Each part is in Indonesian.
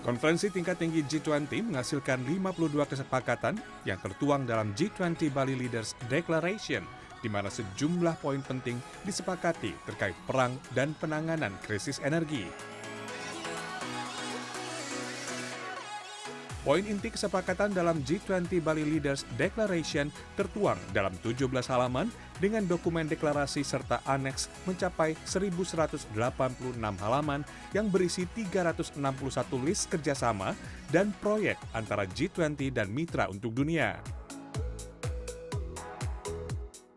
Konferensi tingkat tinggi G20 menghasilkan 52 kesepakatan yang tertuang dalam G20 Bali Leaders Declaration, di mana sejumlah poin penting disepakati terkait perang dan penanganan krisis energi. Poin inti kesepakatan dalam G20 Bali Leaders Declaration tertuang dalam 17 halaman dengan dokumen deklarasi serta aneks mencapai 1.186 halaman yang berisi 361 list kerjasama dan proyek antara G20 dan mitra untuk dunia.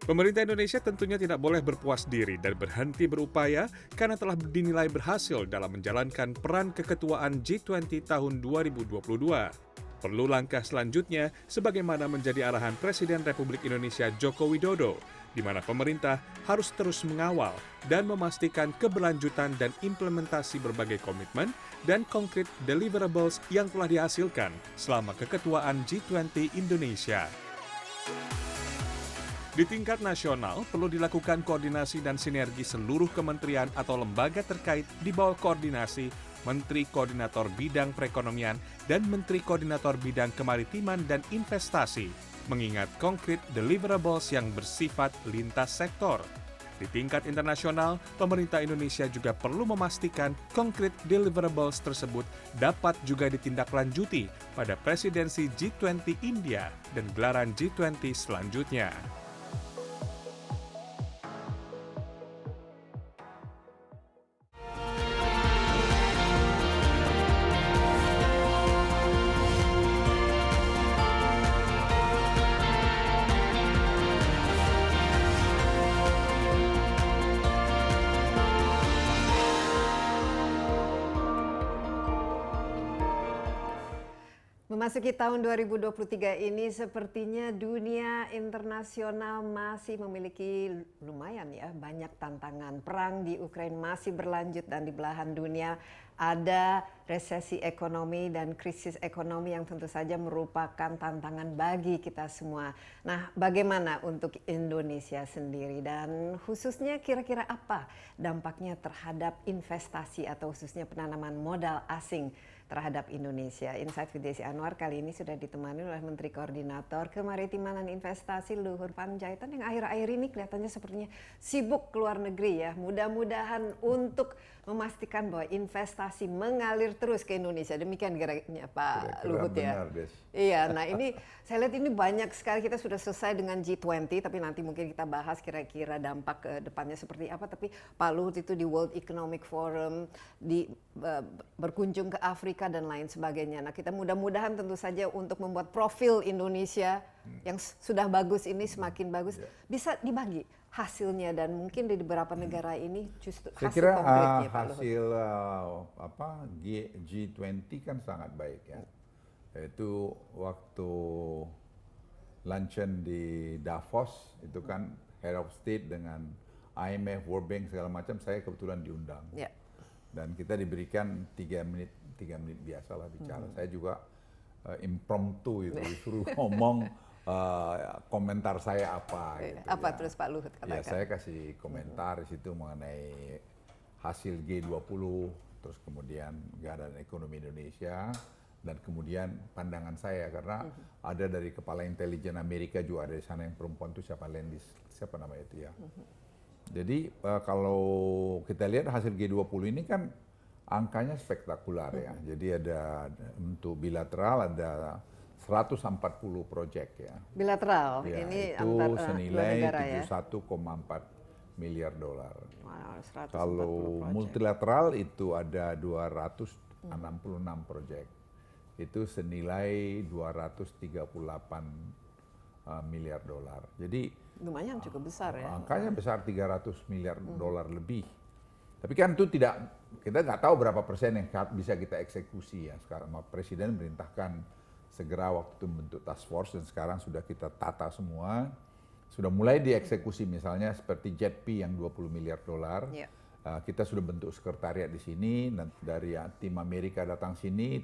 Pemerintah Indonesia tentunya tidak boleh berpuas diri dan berhenti berupaya karena telah dinilai berhasil dalam menjalankan peran keketuaan G20 tahun 2022. Perlu langkah selanjutnya sebagaimana menjadi arahan Presiden Republik Indonesia Joko Widodo, di mana pemerintah harus terus mengawal dan memastikan keberlanjutan dan implementasi berbagai komitmen dan konkret deliverables yang telah dihasilkan selama keketuaan G20 Indonesia. Di tingkat nasional, perlu dilakukan koordinasi dan sinergi seluruh kementerian atau lembaga terkait di bawah koordinasi Menteri Koordinator Bidang Perekonomian dan Menteri Koordinator Bidang Kemaritiman dan Investasi, mengingat konkret deliverables yang bersifat lintas sektor. Di tingkat internasional, pemerintah Indonesia juga perlu memastikan konkret deliverables tersebut dapat juga ditindaklanjuti pada presidensi G20 India dan gelaran G20 selanjutnya. Memasuki tahun 2023 ini sepertinya dunia internasional masih memiliki lumayan ya banyak tantangan. Perang di Ukraina masih berlanjut dan di belahan dunia ada resesi ekonomi dan krisis ekonomi yang tentu saja merupakan tantangan bagi kita semua. Nah, bagaimana untuk Indonesia sendiri dan khususnya kira-kira apa dampaknya terhadap investasi atau khususnya penanaman modal asing terhadap Indonesia. Insight with Desi Anwar kali ini sudah ditemani oleh Menteri Koordinator Kemaritiman dan Investasi Luhur Panjaitan yang akhir-akhir ini kelihatannya sepertinya sibuk ke luar negeri ya. Mudah-mudahan untuk memastikan bahwa investasi mengalir terus ke Indonesia. Demikian kira-kira Pak Luhut ya. Benar, Des. Iya, nah ini saya lihat ini banyak sekali, kita sudah selesai dengan G20, tapi nanti mungkin kita bahas kira-kira dampak ke depannya seperti apa. Tapi Pak Luhut itu di World Economic Forum, berkunjung ke Afrika dan lain sebagainya. Nah kita mudah-mudahan tentu saja untuk membuat profil Indonesia yang sudah bagus ini semakin bagus, bisa dibagi hasilnya dan mungkin di beberapa negara ini justru Saya hasil kira konkretnya Pak Luhut. hasil G20 kan sangat baik ya. Itu waktu luncheon di Davos itu kan head of state dengan IMF, World Bank segala macam, saya kebetulan diundang. Ya. Dan kita diberikan 3 menit biasalah bicara. Saya juga impromptu itu disuruh ngomong komentar saya apa gitu. Apa ya. terus Pak Luhut katakan? Ya, saya kasih komentar di situ mengenai hasil G20, terus kemudian keadaan ekonomi Indonesia, dan kemudian pandangan saya karena ada dari kepala intelijen Amerika juga ada di sana yang perempuan itu siapa namanya itu ya. Jadi kalau kita lihat hasil G20 ini kan angkanya spektakuler ya. Jadi ada untuk bilateral ada 140 proyek ya. Bilateral, Ya, ini itu antar dua senilai negara ya. 71,4 miliar dolar. Wow, 140 Kalau project. multilateral itu ada 266 proyek. Itu senilai 238 miliar dolar. Jadi Lumayan cukup besar ya. angkanya besar, 300 miliar dolar lebih. Tapi kan itu tidak, kita nggak tahu berapa persen yang bisa kita eksekusi ya. Sekarang Presiden merintahkan segera waktu itu membentuk task force dan sekarang sudah kita tata semua. Sudah mulai dieksekusi misalnya seperti JETP yang 20 miliar dolar. Ya. Kita sudah bentuk sekretariat di sini, dan dari tim Amerika datang sini,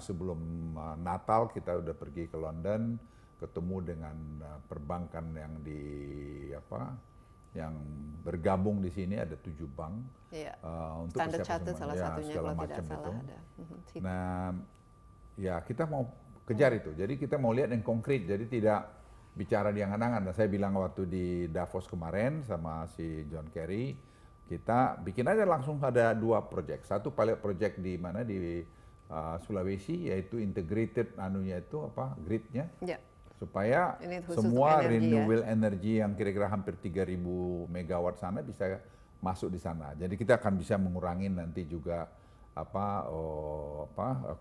sebelum Natal kita udah pergi ke London, ketemu dengan perbankan yang yang bergabung di sini ada 7 bank. Iya. Untuk Standard persiapan Chartered semua, salah ya, satunya segala kalau macam tidak salah itu. ada. Nah, ya kita mau kejar itu. Jadi kita mau lihat yang konkret. Jadi tidak bicara di angan-angan. Dan saya bilang waktu di Davos kemarin sama si John Kerry, kita bikin aja langsung ada 2 proyek. Satu pilot project di mana di Sulawesi, yaitu integrated anunya itu apa gridnya. Ya. Supaya Ini khusus semua energi, renewable energy yang kira-kira hampir 3.000 megawatt sana bisa masuk di sana. Jadi kita akan bisa mengurangi nanti juga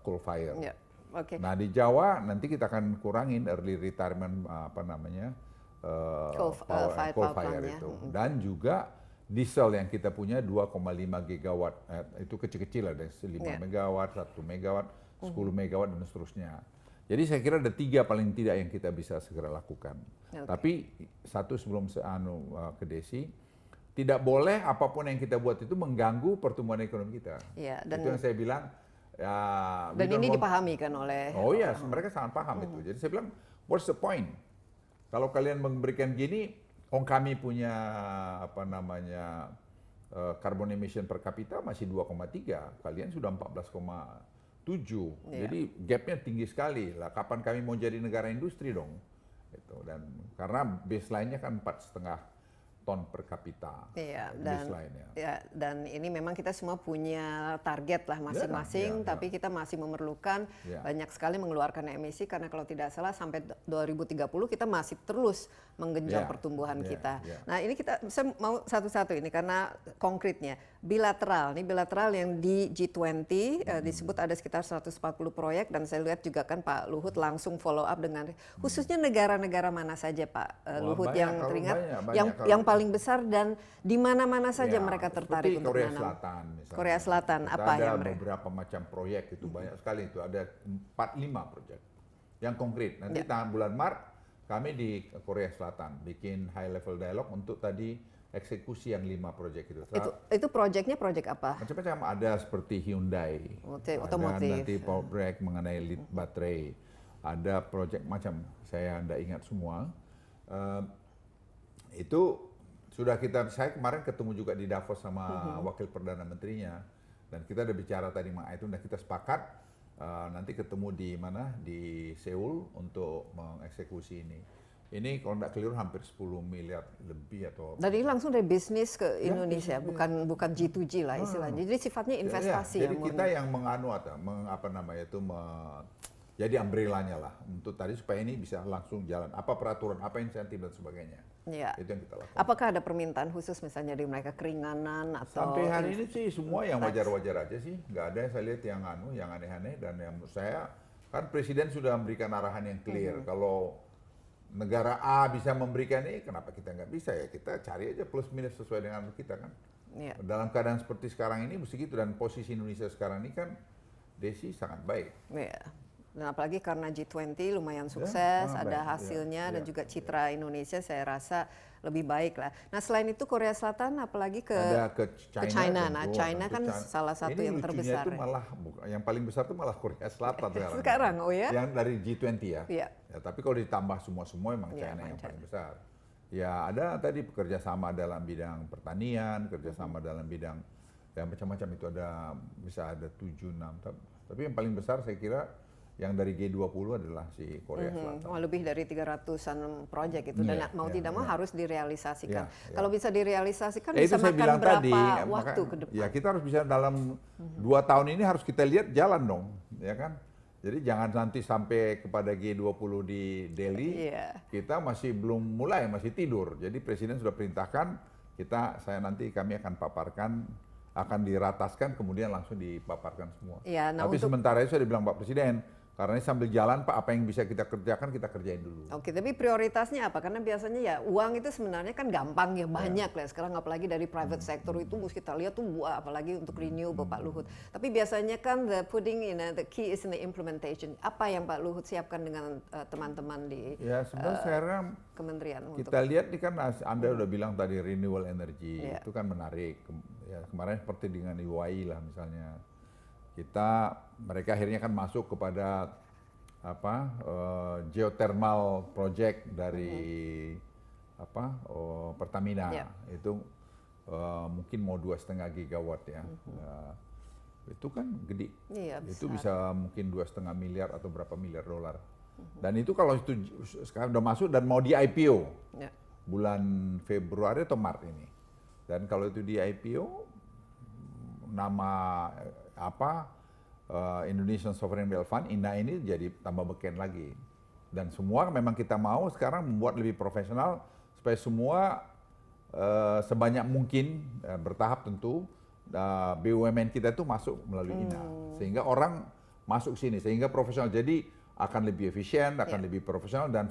coal fire. Ya. Oke. Nah di Jawa nanti kita akan kurangin early retirement coal fire plant-nya. itu. Dan juga diesel yang kita punya 2,5 gigawatt itu kecil-kecil ada 5 megawatt, 1 megawatt, 10 megawatt dan seterusnya. Jadi saya kira ada 3 paling tidak yang kita bisa segera lakukan. Tapi satu sebelum ke Desi, tidak boleh apapun yang kita buat itu mengganggu pertumbuhan ekonomi kita. Ya, dan itu yang saya bilang. Ya, dan ini dipahami kan oleh. Oh iya, mereka sangat paham itu. Jadi saya bilang, what's the point? Kalau kalian memberikan gini, kami punya carbon emission per kapita masih 2,3, kalian sudah 14,7. Jadi gapnya tinggi sekali lah. Kapan kami mau jadi negara industri dong? Gitu. Dan karena baseline-nya kan 4,5 ton per kapita. Iya, dan ini memang kita semua punya target lah masing-masing, tapi kita masih memerlukan banyak sekali mengeluarkan emisi karena kalau tidak salah sampai 2030 kita masih terus menggenjot pertumbuhan kita. Nah, ini saya mau satu-satu ini karena konkretnya bilateral yang di G20 disebut ada sekitar 140 proyek dan saya lihat juga kan Pak Luhut langsung follow up dengan khususnya negara-negara mana saja Pak Luhut yang teringat yang paling besar dan di mana-mana saja mereka tertarik untuk Korea menanam. Selatan misalnya. Korea Selatan kita apa ada yang mereka? Beberapa macam proyek itu banyak sekali itu ada 4-5 proyek yang konkret. Nanti bulan Maret kami di Korea Selatan bikin high level dialog untuk tadi eksekusi yang 5 proyek itu. Itu proyeknya proyek apa? Macam-macam ada seperti Hyundai, otomotif. ada nanti proyek mengenai lead baterai, ada proyek macam saya tidak ingat semua. Itu sudah saya kemarin ketemu juga di Davos sama wakil perdana menterinya dan kita udah bicara tadi mengenai itu dan kita sepakat nanti ketemu di mana di Seoul untuk mengeksekusi ini. Ini kalau tidak keliru hampir 10 miliar lebih atau. Dari langsung dari bisnis ke Indonesia, bukan G2G lah istilahnya. Jadi sifatnya investasi. Jadi kita yang menganu jadi umbrella-nya lah untuk tadi supaya ini bisa langsung jalan. Apa peraturan, apa insentif dan sebagainya. Ya. Itu yang kita lakukan. Apakah ada permintaan khusus misalnya dari mereka keringanan atau? Sampai hari ini sih semua yang wajar-wajar aja sih. Nggak ada yang saya lihat yang aneh-aneh dan yang menurut saya kan Presiden sudah memberikan arahan yang clear. Kalau negara A bisa memberikan ini, kenapa kita nggak bisa ya? Kita cari aja plus minus sesuai dengan kita kan. Ya. Dalam keadaan seperti sekarang ini mesti gitu dan posisi Indonesia sekarang ini kan Desi sangat baik. Ya. Dan apalagi karena G20 lumayan sukses, ada hasilnya dan juga citra Indonesia saya rasa lebih baik lah. Nah selain itu Korea Selatan apalagi ke China. Nah China kan salah satu yang terbesar. Itu malah yang paling besar itu malah Korea Selatan sekarang. Sekarang Yang dari G20 ya. Ya, tapi kalau ditambah semua memang China yang paling besar. Ya ada tadi kerjasama dalam bidang pertanian, kerjasama dalam bidang macam-macam itu bisa ada 7-6. Tapi yang paling besar saya kira yang dari G20 adalah si Korea Selatan. Lebih dari 300-an proyek itu dan mau tidak mau harus direalisasikan. Kalau bisa direalisasikan bisa makan berapa waktu ke depan? Ya kita harus bisa dalam 2 tahun ini harus kita lihat jalan dong, ya kan? Jadi jangan nanti sampai kepada G20 di Delhi kita masih belum mulai, masih tidur. Jadi Presiden sudah perintahkan kami akan paparkan, akan dirataskan kemudian langsung dipaparkan semua. Tapi sementara itu saya bilang Pak Presiden, karena ini sambil jalan Pak, apa yang bisa kita kerjakan, kita kerjain dulu. Oke, tapi prioritasnya apa? Karena biasanya ya uang itu sebenarnya kan gampang ya, banyak lah. Sekarang apalagi dari private sector itu kita lihat tuh apalagi untuk renewable Pak Luhut. Tapi biasanya kan the key is in the implementation. Apa yang Pak Luhut siapkan dengan teman-teman di sebenarnya kementerian? Kita lihat nih kan Anda udah bilang tadi renewable energy, itu kan menarik. Ya, kemarin seperti dengan UAE lah misalnya. Mereka akhirnya kan masuk kepada geothermal project dari Pertamina. Ya. Itu mungkin mau 2,5 gigawatt ya. Itu kan gede. Iya, Itu besar. bisa mungkin 2,5 miliar atau berapa miliar dolar. Dan itu kalau itu sekarang udah masuk dan mau di IPO Ya. bulan Februari atau Maret ini. Dan kalau itu di IPO, nama Indonesian Sovereign Wealth Fund (INDA) ini jadi tambah beken lagi. Dan semua memang kita mau sekarang membuat lebih profesional supaya semua sebanyak mungkin bertahap tentu BUMN kita itu masuk melalui INDA, sehingga orang masuk sini, sehingga profesional. Jadi akan lebih efisien, akan lebih profesional, dan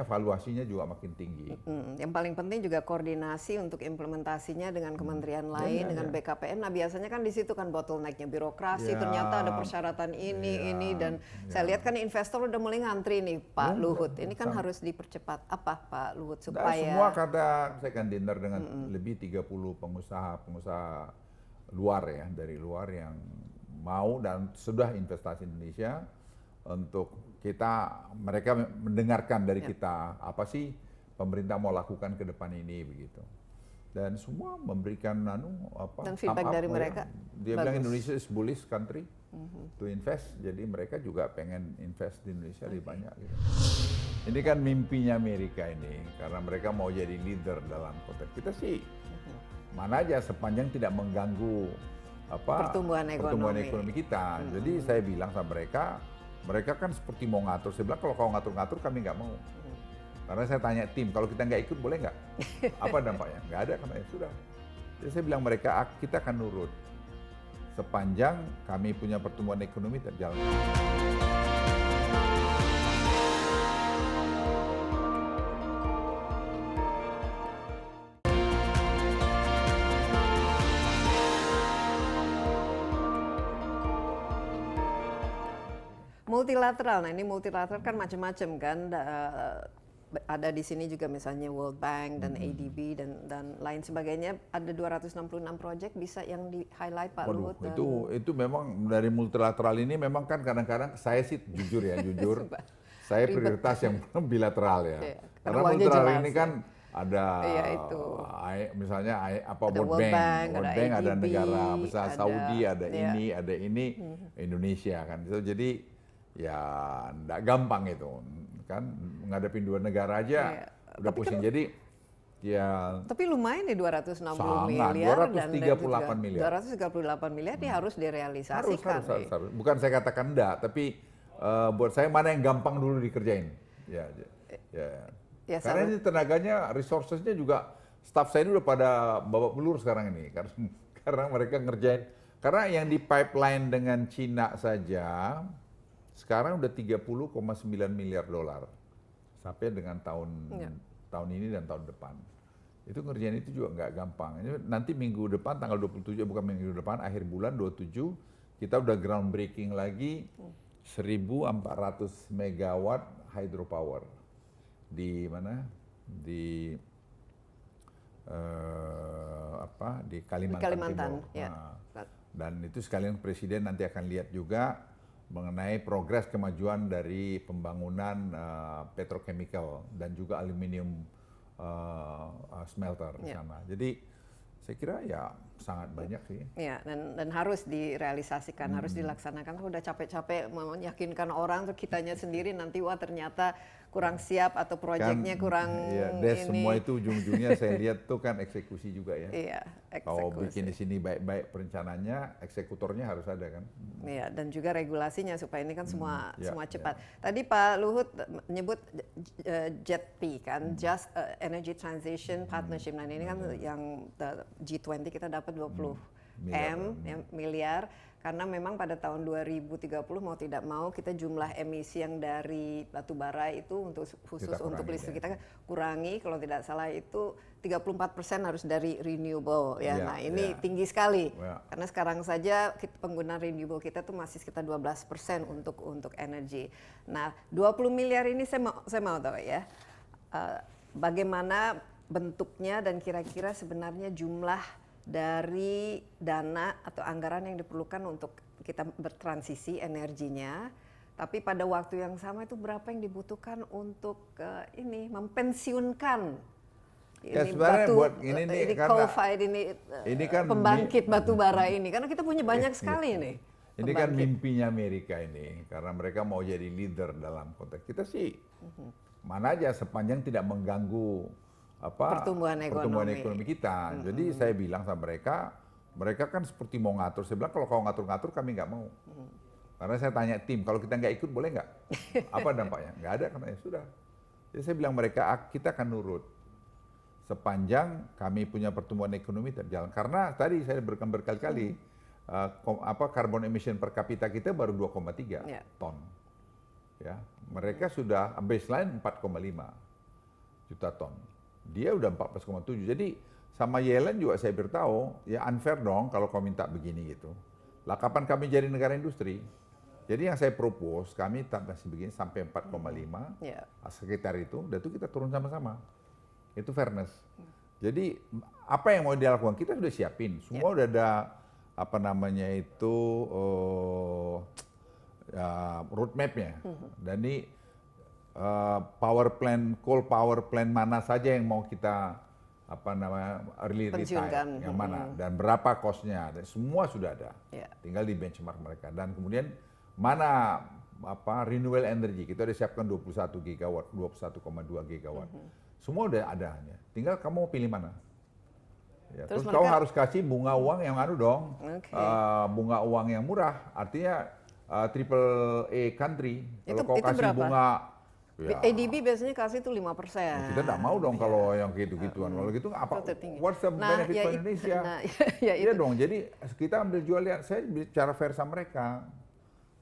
valuasinya juga makin tinggi. Yang paling penting juga koordinasi untuk implementasinya dengan kementerian lain, dengan BKPM. Nah biasanya kan di situ kan bottlenecknya birokrasi, ternyata ada persyaratan ini dan saya lihat kan investor udah mulai ngantri nih Pak Luhut. Ini kan harus dipercepat. Apa Pak Luhut supaya Semua saya kan dinner dengan lebih 30 pengusaha luar ya, dari luar yang mau dan sudah investasi Indonesia, untuk mereka mendengarkan dari kita apa sih pemerintah mau lakukan ke depan ini begitu. Dan semua memberikan dan feedback dari mereka. Dia bilang Indonesia is bullish country to invest. Jadi mereka juga pengen invest di Indonesia lebih banyak gitu. Ini kan mimpinya Amerika ini, karena mereka mau jadi leader dalam konteks. Kita sih mana aja sepanjang tidak mengganggu pertumbuhan ekonomi kita. Jadi saya bilang sama mereka kan seperti mau ngatur. Saya bilang kalau kau ngatur-ngatur kami nggak mau. Karena saya tanya tim, kalau kita nggak ikut boleh nggak? Apa dampaknya? Nggak ada, karena sudah. Jadi saya bilang mereka, kita akan nurut. Sepanjang kami punya pertumbuhan ekonomi terjalan. multilateral? Nah ini multilateral kan macam-macam kan. Ada di sini juga misalnya World Bank dan ADB dan lain sebagainya. Ada 266 proyek bisa yang di highlight Pak Waduh, Luhut. itu memang dari multilateral ini memang kan kadang-kadang saya sih jujur saya prioritas yang bilateral ya. Iya, Karena maunya multilateral jelas, ini kan ada itu. misalnya Ada World World Bank, Bank, ada ada ADB, negara besar ada- Saudi, ada ini Indonesia kan. Itu jadi ya enggak gampang itu kan ngadepin dua negara aja udah pusing. Jadi ya Tapi lumayan nih 260 sangat, miliar 238 miliar. 238 miliar dia harus direalisasikan. harus. Bukan saya katakan enggak, tapi buat saya mana yang gampang dulu dikerjain. Ya. Ya, Karena ini tenaganya, resourcesnya juga, staff saya ini udah pada babak belur sekarang ini, karena mereka ngerjain. Karena yang di pipeline dengan Cina saja sekarang udah 30,9 miliar dolar sampai dengan tahun ini dan tahun depan. Itu ngerjain itu juga nggak gampang. Nanti minggu depan tanggal 27, bukan minggu depan, akhir bulan 27 kita udah groundbreaking lagi 1.400 megawatt hydropower di mana di Kalimantan Timur. Ya. Dan itu sekalian Presiden nanti akan lihat juga mengenai progres kemajuan dari pembangunan petrochemical dan juga aluminium smelter di sana. Jadi saya kira ya sangat banyak sih. Ya, dan harus direalisasikan, harus dilaksanakan. Udah capek-capek meyakinkan orang, tuh kitanya sendiri nanti wah ternyata kurang siap atau proyeknya kurang ini. Semua itu ujung-ujungnya saya lihat tuh kan eksekusi juga ya. Iya, Kalau eksekusi. bikin di sini baik-baik perencanaannya, eksekutornya harus ada kan. Iya, dan juga regulasinya supaya ini kan semua cepat. Ya. Tadi Pak Luhut menyebut JETP kan, Just Energy Transition Partnership. Nah ini kan yang G20 kita dapat 20 miliar. Karena memang pada tahun 2030 mau tidak mau kita jumlah emisi yang dari batu bara itu khusus untuk listrik kita kurangi, kalau tidak salah itu 34% harus dari renewable ya. Nah ini tinggi sekali karena sekarang saja penggunaan renewable kita tuh masih sekitar 12% untuk energi. Nah 20 miliar ini saya mau tahu ya bagaimana bentuknya dan kira-kira sebenarnya jumlah dari dana atau anggaran yang diperlukan untuk kita bertransisi energinya Tapi pada waktu yang sama itu berapa yang dibutuhkan untuk ini mempensiunkan Ya, ini sebenarnya batu buat ini nih, ini karena coal-fired ini kan pembangkit batu bara ini karena kita punya banyak sekali nih. ini kan pembangkit. mimpinya Amerika ini karena mereka mau jadi leader dalam konteks kita sih mana aja sepanjang tidak mengganggu Pertumbuhan ekonomi kita. Jadi saya bilang sama mereka kan seperti mau ngatur. Saya bilang kalau kau ngatur-ngatur kami nggak mau. Karena saya tanya tim, kalau kita nggak ikut boleh nggak? Apa dampaknya? Nggak ada karena ya sudah. Jadi saya bilang mereka kita akan nurut sepanjang kami punya pertumbuhan ekonomi terjalan. Karena tadi saya berkali-kali carbon emission per kapita kita baru 2,3 ton. Ya, mereka sudah baseline 4,5 juta ton. Dia udah 14,7. Jadi sama Yellen juga saya beritahu, ya unfair dong kalau kau minta begini gitu. Lah kapan kami jadi negara industri? Jadi yang saya propose, kami masih begini sampai 4,5, sekitar itu, dan itu kita turun sama-sama. Itu fairness. Jadi apa yang mau dilakukan, kita sudah siapin. Semua udah ada, apa namanya itu, roadmap-nya. Dan ini coal power plant mana saja yang mau kita early retire, yang mana dan berapa cost-nya, semua sudah ada, tinggal di benchmark mereka. Dan kemudian mana renewable energy, kita udah siapkan 21 gigawatt, 21,2 gigawatt, semua udah adanya, tinggal kamu mau pilih mana. Ya, terus kau harus kasih bunga uang yang dong, bunga uang yang murah, artinya triple A country. Kalau kau kasih berapa? Bunga ya. ADB biasanya kasih itu 5%. Kita tidak mau dong kalau yang gitu-gituan. Kalau gitu apa? What's the benefit for Indonesia? Iya dong. Jadi kita ambil jual lihat. Saya bicara fair sama mereka.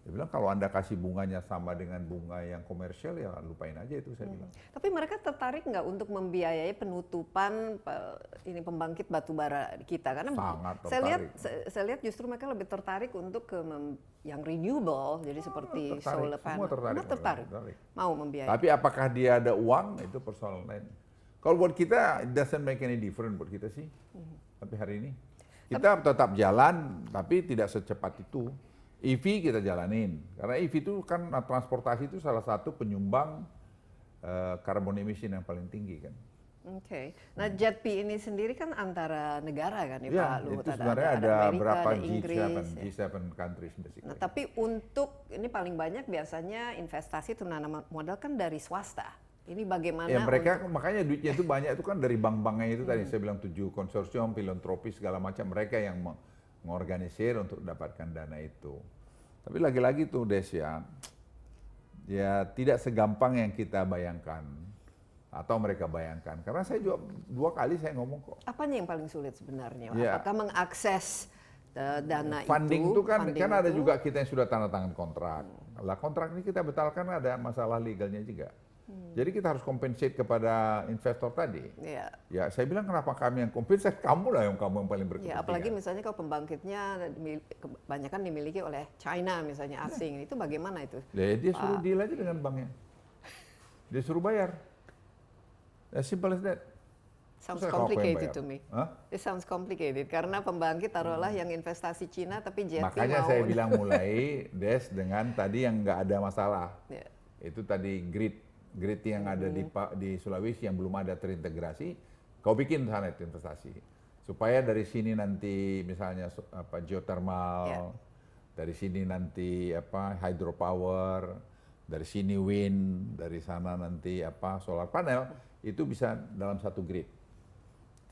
Dia bilang kalau Anda kasih bunganya sama dengan bunga yang komersial ya lupain aja itu saya bilang. Tapi mereka tertarik nggak untuk membiayai penutupan ini pembangkit batu bara kita? Karena sangat tertarik. Saya lihat justru mereka lebih tertarik untuk yang renewable, jadi seperti solar panel. Semua tertarik. Mau membiayai. Tapi apakah dia ada uang itu persoalan lain. Kalau buat kita it doesn't make any difference buat kita sih. Tapi hari ini kita tetap jalan tapi tidak secepat itu. EV kita jalanin, karena EV itu kan transportasi itu salah satu penyumbang carbon emission yang paling tinggi kan. Oke, nah JETP ini sendiri kan antara negara kan ya Pak Luhut? Itu sebenarnya ada Amerika, berapa ada Inggris, G7 countries basically. Nah tapi untuk ini paling banyak biasanya investasi penanaman modal kan dari swasta. Ini bagaimana? Ya mereka makanya duitnya itu banyak itu kan dari bank-banknya itu tadi saya bilang 7 konsorsium, filantropis segala macam mereka yang mengorganisir untuk dapatkan dana itu. Tapi lagi-lagi tuh Des ya tidak segampang yang kita bayangkan atau mereka bayangkan. Karena saya juga 2 kali saya ngomong kok. Apanya yang paling sulit sebenarnya? Apakah mengakses dana funding itu? Kan ada juga kita yang sudah tanda tangan kontrak. Lah kontrak ini kita batalkan ada masalah legalnya juga. Jadi kita harus compensate kepada investor tadi. Ya saya bilang kenapa kami yang compensate, kamu lah yang paling berkepentingan. Apalagi misalnya kalau pembangkitnya kebanyakan dimiliki oleh China misalnya asing, itu bagaimana itu? Dia suruh deal aja dengan banknya. Dia suruh bayar. As simple as that. Sounds complicated to me. It sounds complicated karena pembangkit taruhlah yang investasi Cina tapi JETP makanya saya bilang mulai Des dengan tadi yang nggak ada masalah. Itu tadi grid yang ada di Sulawesi yang belum ada terintegrasi, kau bikin sana itu investasi. Supaya dari sini nanti misalnya geothermal, dari sini nanti hydropower, dari sini wind, dari sana nanti solar panel, itu bisa dalam satu grid.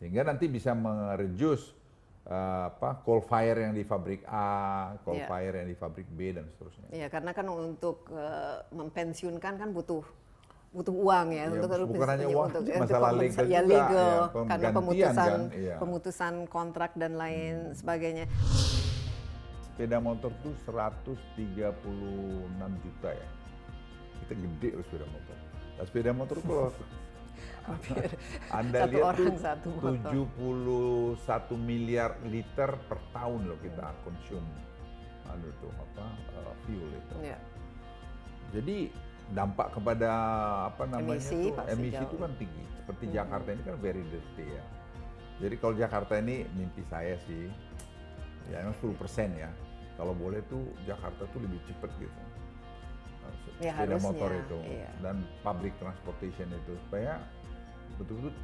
Sehingga nanti bisa mereduce coal fire yang di pabrik A, coal fire yang di pabrik B dan seterusnya. Iya, karena kan untuk mempensiunkan kan butuh uang ya, untuk bukan hanya uang, untuk masalah legal ya, juga, legal, ya, karena kan, pemutusan kontrak dan lain sebagainya. Sepeda motor tuh 136 juta ya, kita gede loh sepeda motor. Nah, sepeda motor kalau Anda lihat tuh 71 miliar liter per tahun loh kita konsum fuel itu. Jadi dampak kepada emisi itu kan tinggi. Seperti Jakarta ini kan very dirty ya. Jadi kalau Jakarta ini mimpi saya sih ya 10% ya. Kalau boleh tuh Jakarta tuh lebih cepat gitu. Ya, sepeda harusnya, motor itu iya. dan public transportation itu supaya betul-betul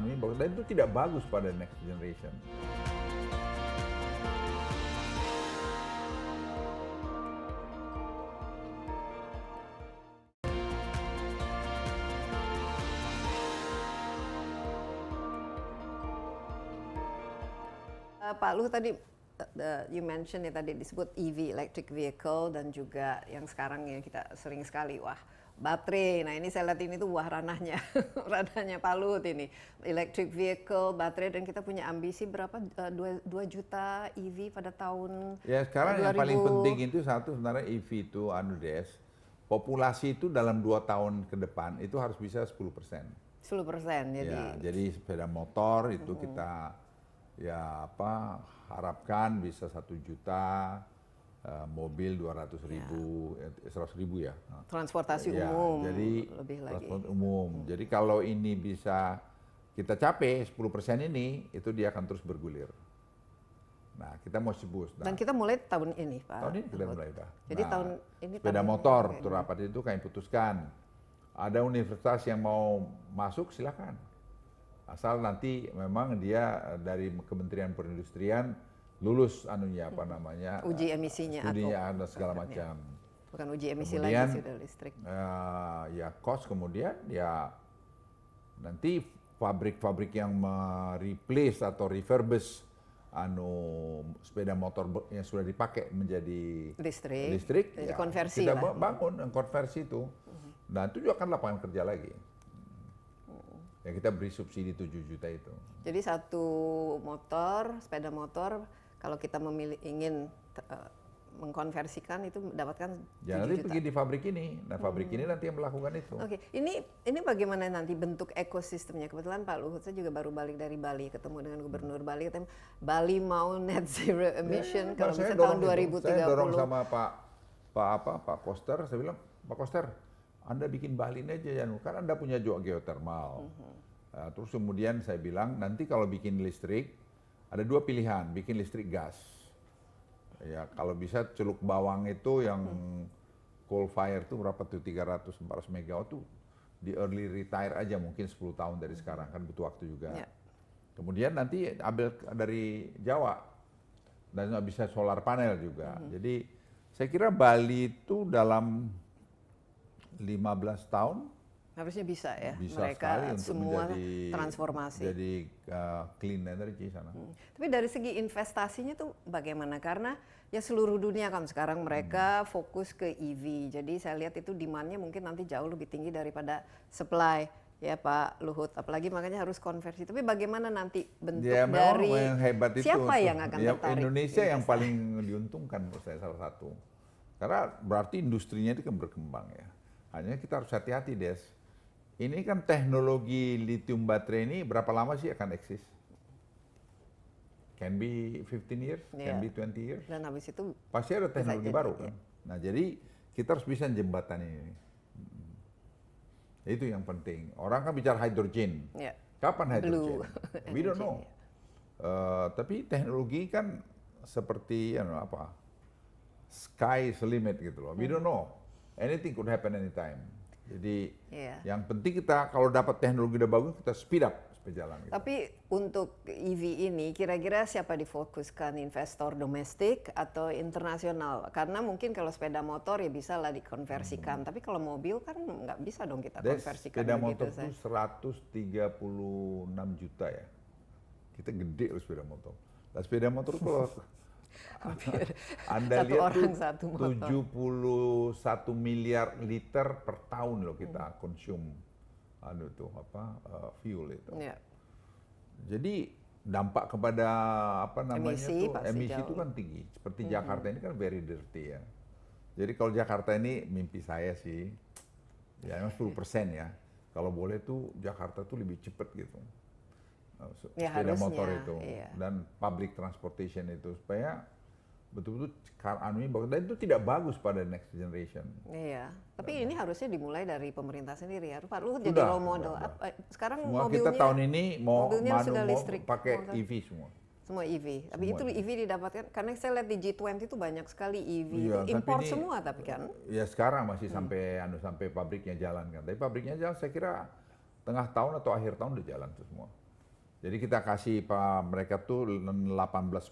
ini bagus dan itu tidak bagus pada next generation. Pak Luhut tadi you mention ya tadi disebut EV electric vehicle dan juga yang sekarang ya kita sering sekali baterai. Nah ini saya lihat ini tuh ranahnya ranahnya Pak Luhut ini electric vehicle baterai dan kita punya ambisi berapa 2 juta EV pada tahun Ya sekarang 2000. yang paling penting itu satu sebenarnya EV itu populasi itu dalam 2 tahun ke depan itu harus bisa 10%. 10% jadi. Ya, jadi sepeda motor itu kita harapkan bisa 1 juta, mobil 200.000, 100.000 ya. Transportasi Ya, umum jadi lebih lagi. transport umum. Jadi kalau ini bisa kita capai 10% ini, itu dia akan terus bergulir. Nah, kita mau boost. Dan kita mulai tahun ini, Pak. Tahun ini kita mulai, Pak. Jadi tahun ini sepeda motor, rapat itu kami putuskan. Ada universitas yang mau masuk, silakan. Asal nanti memang dia dari Kementerian Perindustrian lulus uji emisinya studinya ada segala macam. Bukan uji emisi Kemudian, lagi sudah listrik. Ya cost kemudian ya nanti pabrik-pabrik yang replace atau refurbish sepeda motor yang sudah dipakai menjadi listrik jadi ya, konversi kita lah. bangun konversi itu. Dan itu juga kan lapangan kerja lagi. Ya kita beri subsidi 7 juta itu. Jadi satu sepeda motor kalau kita ingin mengkonversikan itu mendapatkan 7 Ya nanti juta. pergi di pabrik ini. Nah pabrik ini nanti yang melakukan itu. Oke, ini bagaimana nanti bentuk ekosistemnya? Kebetulan Pak Luhut saya juga baru balik dari Bali, ketemu dengan Gubernur Bali, katanya Bali mau net zero emission kalau bisa tahun 2030. Saya dorong sama Pak Koster, saya bilang Pak Koster, Anda bikin Bali ini aja ya, kan Anda punya juga geothermal. Terus kemudian saya bilang nanti kalau bikin listrik ada 2 pilihan, bikin listrik gas. Ya kalau bisa Celuk Bawang itu yang coal fire tuh berapa tuh 300-400 megawatt tuh di early retire aja mungkin 10 tahun dari sekarang kan butuh waktu juga. Ya. Kemudian nanti ambil dari Jawa dan bisa solar panel juga. Jadi saya kira Bali itu dalam 15 tahun Harusnya bisa ya, bisa mereka sekali untuk semua menjadi transformasi. Jadi clean energy sana. Tapi dari segi investasinya tuh bagaimana? Karena ya seluruh dunia kan sekarang mereka fokus ke EV. Jadi saya lihat itu demand-nya mungkin nanti jauh lebih tinggi daripada supply ya Pak Luhut. Apalagi makanya harus konversi. Tapi bagaimana nanti bentuk dari yang hebat itu siapa yang akan tertarik? Indonesia yang paling diuntungkan menurut saya salah satu. Karena berarti industrinya itu kan berkembang ya. Hanya kita harus hati-hati Des. Ini kan teknologi lithium baterai ini berapa lama sih akan eksis? Can be 15 years, can be 20 years. Dan habis itu pasti ada teknologi baru kan. Nah jadi kita harus bisa jembatan ini. Itu yang penting. Orang kan bicara hydrogen. ya, Kapan hydrogen? blue We don't energy, know. Tapi teknologi kan seperti sky is the limit gitu loh. We don't know. Anything could happen anytime. Jadi yang penting kita kalau dapat teknologi udah bagus kita speed up supaya jalan. Gitu. Tapi untuk EV ini kira-kira siapa difokuskan, investor domestik atau internasional? Karena mungkin kalau sepeda motor ya bisa lah dikonversikan, tapi kalau mobil kan nggak bisa dong kita konversikan. Sepeda motor itu 136 juta ya. Kita gede loh sepeda motor. Nah, sepeda motor kalau Anda lihat tuh 71 miliar liter per tahun loh kita consume fuel itu. Ya. Jadi dampak kepada emisi itu kan tinggi. Seperti Jakarta ini kan very dirty ya. Jadi kalau Jakarta ini mimpi saya sih ya memang 10% ya. Kalau boleh tuh Jakarta tuh lebih cepat gitu. Sepeda motor itu dan public transportation itu supaya betul-betul ini bagus dan itu tidak bagus pada next generation. Iya, tapi ini harusnya dimulai dari pemerintah sendiri ya. Pak Luhut jadi role model. Sekarang semua mobilnya kita tahun ini mau sudah listrik, pakai EV semua. Semua EV. Tapi Semua itu EV didapatkan karena saya lihat di G20 itu banyak sekali EV. Iya, Itu tapi import ini- semua tapi kan. Ya sekarang masih sampai pabriknya jalan kan. Tapi pabriknya jalan saya kira tengah tahun atau akhir tahun udah jalan tuh semua. Jadi kita kasih mereka tuh 18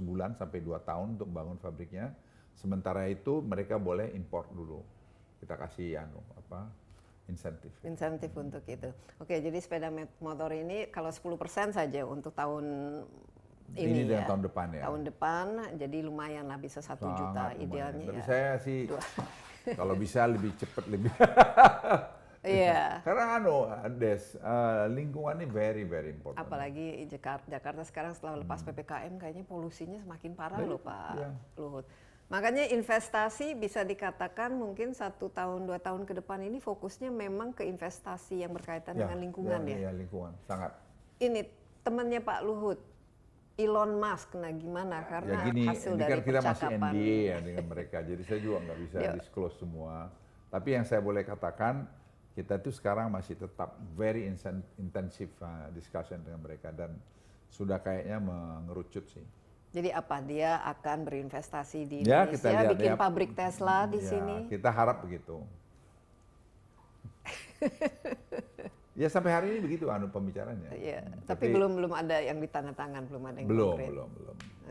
bulan sampai 2 tahun untuk bangun pabriknya. Sementara itu mereka boleh import dulu. Kita kasih insentif. Insentif untuk itu. Oke, jadi sepeda motor ini kalau 10% saja untuk tahun ini Ini ya. tahun depan ya. Tahun depan jadi lumayan lah bisa 1 juta Sangat lumayan. idealnya Tapi ya. saya sih kalau bisa lebih cepat lebih. Iya. Karena lingkungan ini very very important. Apalagi Jakarta sekarang setelah lepas PPKM kayaknya polusinya semakin parah loh Pak iya. Luhut. Makanya investasi bisa dikatakan mungkin 1 tahun 2 tahun ke depan ini fokusnya memang ke investasi yang berkaitan dengan lingkungan ya. Iya, lingkungan sangat. Ini temannya Pak Luhut, Elon Musk, nah gimana? Karena Ya gini, hasil ini dari kan kita masih percakapan. NDA ya dengan mereka, jadi saya juga nggak bisa Ya. disclose semua. Tapi yang saya boleh katakan, kita tuh sekarang masih tetap very intensive discussion dengan mereka dan sudah kayaknya mengerucut sih. Jadi apa dia akan berinvestasi di Ya, Indonesia, kita lihat, bikin ya. pabrik Tesla di Ya, sini? kita harap begitu. Ya sampai hari ini begitu pembicaranya. Iya, tapi belum ada yang ditandatangan, belum ada yang belum, konkret. belum.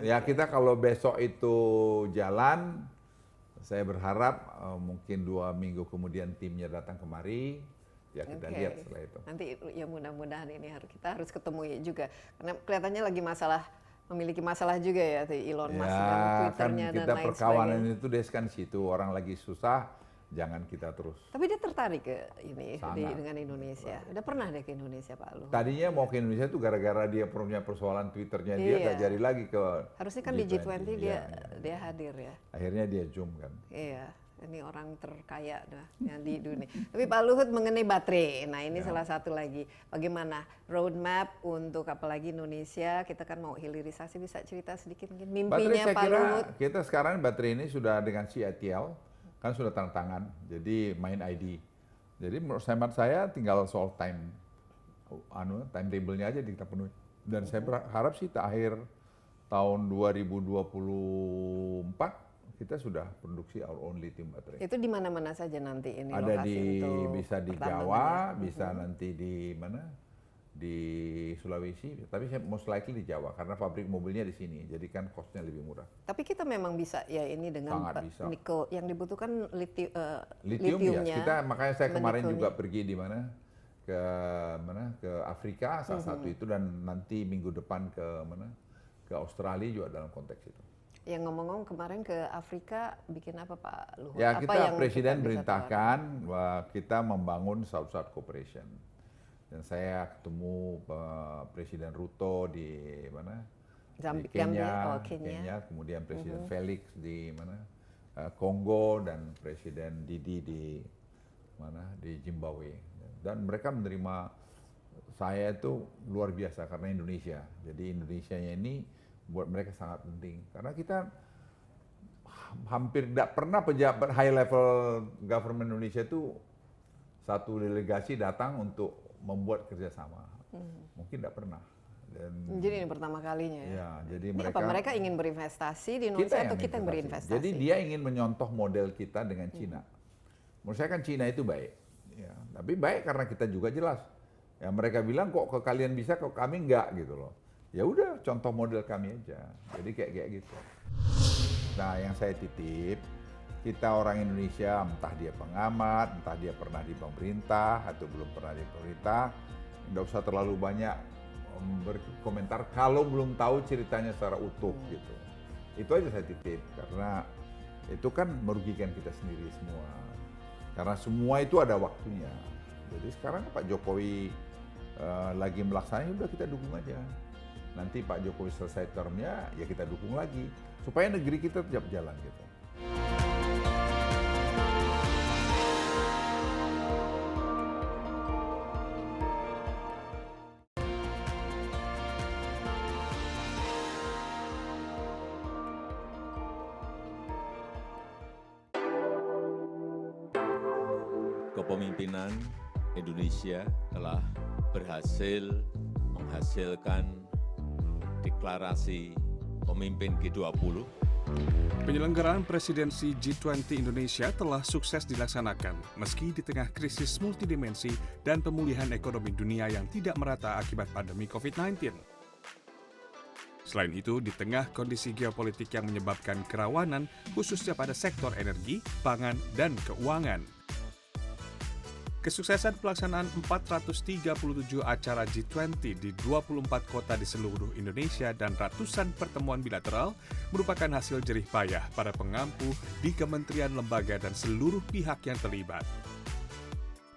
Ya kita kalau besok itu jalan, saya berharap mungkin 2 minggu kemudian timnya datang kemari, ya kita Oke. lihat setelah itu. Nanti ya mudah-mudahan ini kita harus ketemu ya juga, karena kelihatannya lagi memiliki masalah juga ya Elon Musk dan Ya kan Twitternya dan kita lain perkawanan sebagainya. itu des kan situ, orang lagi susah, jangan kita terus. Tapi dia tertarik ke ini Sangat. dengan Indonesia. Udah pernah deh ke Indonesia Pak Luhut. Tadinya mau ke Indonesia tuh gara-gara dia punya persoalan Twitternya dia Iya. nggak jadi lagi ke Harusnya kan di G20 Iya. dia hadir ya. Akhirnya dia zoom kan. Iya, ini orang terkaya dah yang di dunia. Tapi Pak Luhut mengenai baterai, nah ini Ya. salah satu lagi. Bagaimana roadmap untuk apalagi Indonesia? Kita kan mau hilirisasi, bisa cerita sedikit mungkin Baterai mimpinya saya Pak kira Luhut. kita sekarang baterai ini sudah dengan CATL kan sudah tanda tangan, jadi main ID. Jadi menurut hemat saya tinggal soal timetable-nya aja kita penuhi. Dan saya berharap sih akhir tahun 2024 kita sudah produksi our own lithium baterai. Itu di mana-mana saja nanti ini Ada lokasi untuk bisa di pertambangannya. Jawa, bisa nanti di mana? Di Sulawesi, tapi saya most likely di Jawa karena pabrik mobilnya di sini, jadi kan costnya lebih murah. Tapi kita memang bisa ya ini dengan Sangat bisa. nikel yang dibutuhkan Lithium lithiumnya. ya, kita makanya saya kemarin menikelnya. juga pergi di mana ke Afrika salah satu itu dan nanti minggu depan ke Australia juga dalam konteks itu. Yang ngomong-ngomong kemarin ke Afrika bikin apa Pak Luhut? Ya Apa kita yang presiden bisa perintahkan bahwa kita membangun South-South Cooperation dan saya ketemu Presiden Ruto di mana di Kenya, Kenya. kemudian Presiden Felix di mana Kongo dan Presiden Didi di mana di Zimbabwe dan mereka menerima saya itu luar biasa karena Indonesia. Jadi Indonesianya ini buat mereka sangat penting karena kita hampir tidak pernah pejabat high level government Indonesia itu satu delegasi datang untuk membuat kerjasama. Mungkin tidak pernah. Dan Jadi ini pertama kalinya ya. ya, jadi Ini mereka apa mereka ingin berinvestasi di Indonesia atau kita yang berinvestasi? Jadi dia ingin menyontoh model kita dengan Cina. Menurut saya kan Cina itu baik. Ya, tapi baik karena kita juga jelas. Ya mereka bilang kok ke kalian bisa, kok kami enggak gitu loh. Ya udah contoh model kami aja. Jadi kayak gitu. Nah, yang saya titip, kita orang Indonesia, entah dia pengamat, entah dia pernah di pemerintah atau belum pernah di pemerintah, nggak usah terlalu banyak berkomentar kalau belum tahu ceritanya secara utuh gitu. Itu aja saya titip karena itu kan merugikan kita sendiri semua. Karena semua itu ada waktunya. Jadi sekarang Pak Jokowi lagi melaksanakan, udah kita dukung aja. Nanti Pak Jokowi selesai termnya, ya kita dukung lagi supaya negeri kita tetap jalan gitu. Kepemimpinan Indonesia telah berhasil menghasilkan deklarasi pemimpin G20. Penyelenggaraan presidensi G20 Indonesia telah sukses dilaksanakan meski di tengah krisis multidimensi dan pemulihan ekonomi dunia yang tidak merata akibat pandemi COVID-19. Selain itu, di tengah kondisi geopolitik yang menyebabkan kerawanan khususnya pada sektor energi, pangan, dan keuangan. Kesuksesan pelaksanaan 437 acara G20 di 24 kota di seluruh Indonesia dan ratusan pertemuan bilateral merupakan hasil jerih payah para pengampu di kementerian, lembaga, dan seluruh pihak yang terlibat.